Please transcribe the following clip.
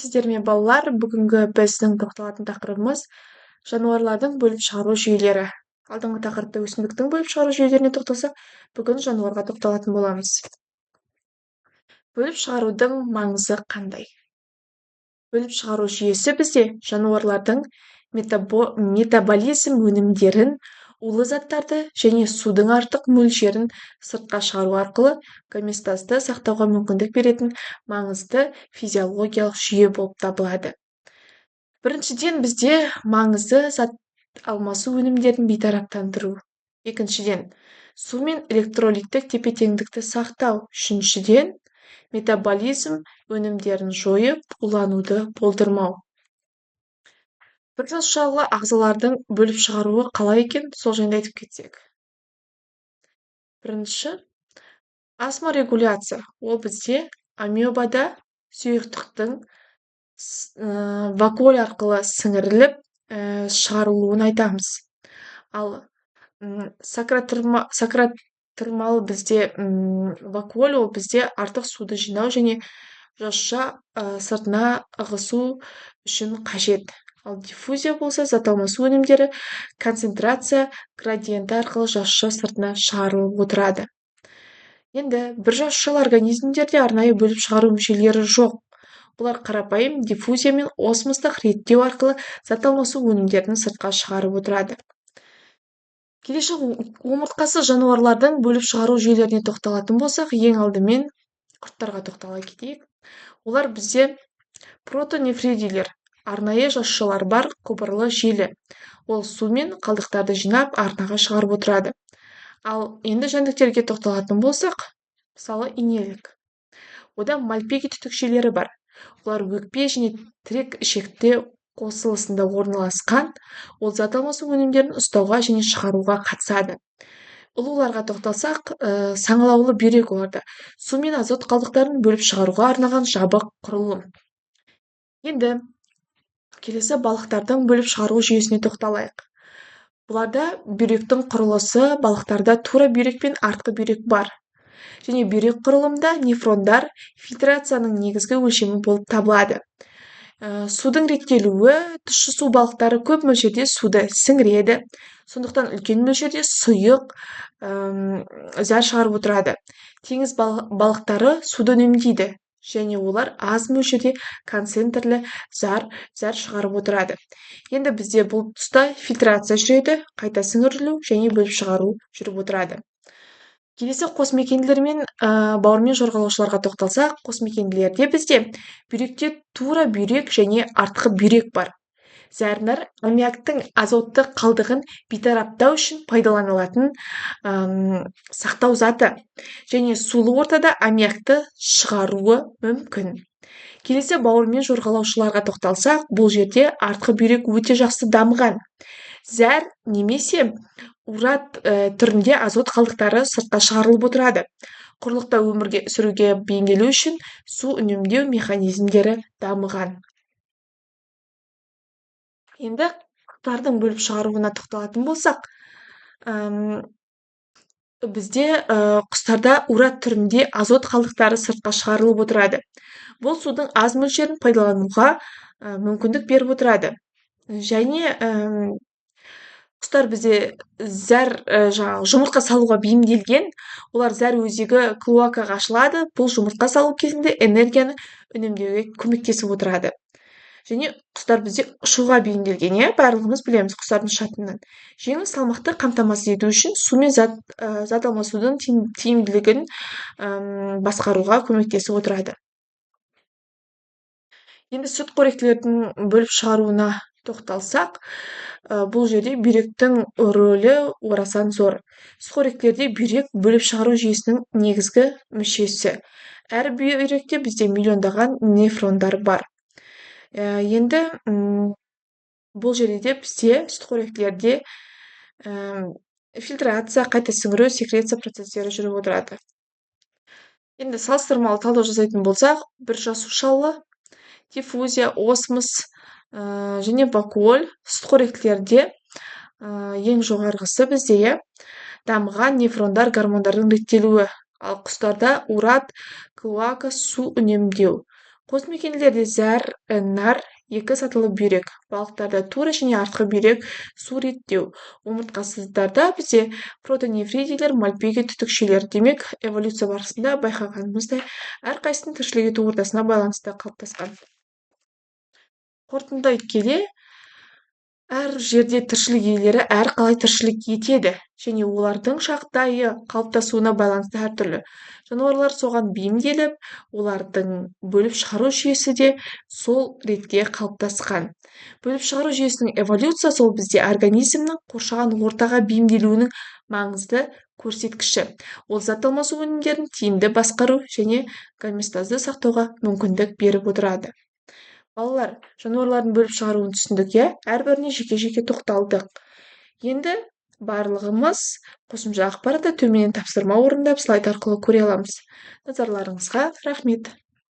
Сіздермен балалар, бүгінгі біздің тоқталатын тақырыбымыз жануарлардың бөліп шығару жүйелері. Алдыңғы тақырыпта өсімдіктің бөліп шығару жүйелеріне тоқталсақ, бүгін жануарға тоқталатын боламыз. Бөліп шығарудың маңызы қандай? Бөліп шығару жүйесі бізде жануарлардың метаболизм өнімдерін, улы заттарды және судың артық мөлшерін сыртқа шығару арқылы гомеостазды сақтауға мүмкіндік беретін маңызды физиологиялық жүйе болып табылады. Біріншіден, бізде маңызды зат алмасу өнімдерін бейтараптандыру. Екіншіден, су мен электролиттік тепе-теңдікті сақтау. Үшіншіден, метаболизм өнімдерін жойып, улануды болдырмау. Бір жасушалы ағзалардың бөліп шығаруы қалай екен, сол жайында айтып кетсек. Бірінші, осморегуляция. Ол бізде амебада сұйықтықтың вакуоль арқылы сіңіріліп, шығарылуын айтамыз. Ал сакротырмалы бізде вакуоль, ол бізде артық суды жинау және жасуша сыртына ығысу үшін қажет. Ал диффузия болса, зат алмасу өнімдері концентрация градиенті арқылы жасуша сыртына шығарылып отырады. Енді бір жасушалы организмдерде арнайы бөліп шығару мүшелері жоқ. Бұлар қарапайым диффузия мен осмостық реттеу арқылы зат алмасу өнімдерін сыртқа шығарып отырады. Келесі омыртқасы жануарлардың бөліп шығару жүйелеріне тоқталатын болсақ, ең алдымен құрттарға тоқтала кетейік. Олар бізде протонефридилер, арнайы жасушалар бар құбырлы желі. Ол су мен қалдықтарды жинап, арнаға шығарып отырады. Ал енді жәндіктерге тоқталатын болсақ, мысалы инелік. Ода мальпиги түтікшелері бар. Олар өкпе және тірек ішекте қосылысында орналасқан, ол зат алмасу өнімдерін ұстауға және шығаруға қатысады. Ұлуларға тоқталсақ, саңылаулы бүйрек оларда су мен азот қалдықтарын бөліп шығаруға арнаған жабық құрылым. Енді келесі балықтардың бөліп шығару жүйесіне тоқталайық. Бұларда бүйректің құрылысы, балықтарда тура бүйрек пен артқы бүйрек бар. Және бүйрек құрылымда нефрондар фильтрацияның негізгі өлшемі болып табылады. Судың реттелуі, тұщы су балықтары көп мөлшерде суды сіңіреді, сондықтан үлкен мөлшерде сұйық зәр шығарып отырады. Теңіз балықтары суды үнемдейді, және олар аз мөлшерде концентрлі зәр шығарып отырады. Енді бізде бұл тұста фильтрация жүреді, қайта сіңірілу және бөліп шығару жүріп отырады. Келесі қосмекенділер мен бауырмен жорғалаушыларға тоқталсақ, қосмекенділерде бізде бүйректе тура бүйрек және артқы бүйрек бар. Зәрнар аммиактың азотты қалдығын бейтараптау үшін пайдаланылатын сақтау заты және сулы ортада аммиакты шығаруы мүмкін. Келесі бауырмен жорғалаушыларға тоқталсақ, бұл жерде артқы бүйрек өте жақсы дамыған. Зәр немесе урат түрінде азот қалдықтары сыртқа шығарылып отырады. Құрлықта өмірге сүруге бейімделу үшін су үнемдеу механизмдері дамыған. Енді құстардың бөліп шығаруына тоқталатын болсақ, бізде құстарда урат түрінде азот қалдықтары сыртқа шығарылып отырады. Бұл судың аз мөлшерін пайдалануға мүмкіндік беріп отырады. Және құстар бізде зәр жұмыртқа салуға бейімделген. Олар зәр өзегі клоакаға ашылады. Бұл жұмыртқа салу кезінде энергияны үнемдеуге көмектесіп отырады. Және құстар бізде ұшуға бейімделген, барлығымыз білеміз құстардың ұшатынын. Жеңіл салмақты қамтамасыз ету үшін су мен зат алмасудың тиімділігін басқаруға көмектесіп отырады. Енді сүтқоректілердің бөліп шығаруына тоқталсақ, бұл жерде бүйректің рөлі орасан зор. Сүтқоректілерде бүйрек бөліп шығару жүйесінің негізгі мүшесі. Әр бүйректе бізде миллиондаған нефрондар бар. Енді бұл жерде бізде сүтқоректілерде фильтрация, қайта сіңіру, секреция процестері жүріп отырады. Енді салыстырмалы талдау жасайтын болсақ, бір жасушалы диффузия, осмос және вакуоль сүтқоректілерде ең жоғарғысы бізде дамыған нефрондар гормондардың реттелуі. Ал құстарда урат, клоака, су үнемдеу. қосмекендерде зәр, нар, екі сатылы бүйрек, балықтарда тура және артқы бүйрек, су реттеу, омыртқасыздарда бізде протонефритийлер, мальпиги түтікшелер. Демек, эволюция барысында байқағанымыздай, әрқайсысының тіршілік ету ортасына байланысты қалыптасқан. Қорытындай келе, әр жерде тіршілік иелері әрқалай тіршілік етеді және олардың жағдайы қалыптасуына байланысты әртүрлі. Жануарлар соған бейімделіп, олардың бөліп шығару жүйесі де сол ретке қалыптасқан. Бөліп шығару жүйесінің эволюциясы ол бізде организмнің қоршаған ортаға бейімделуінің маңызды көрсеткіші. Ол зат алмасу өнімдерін тиімді басқару және гомеостазды сақтауға мүмкіндік беріп отырады. Балалар, жануарлардың бөліп шығаруын түсіндік, иә? Әрбіріне жеке-жеке тоқталдық. Енді барлығымыз қосымша ақпаратты төменнен тапсырма орындап слайд арқылы көре аламыз. Назарларыңызға рахмет.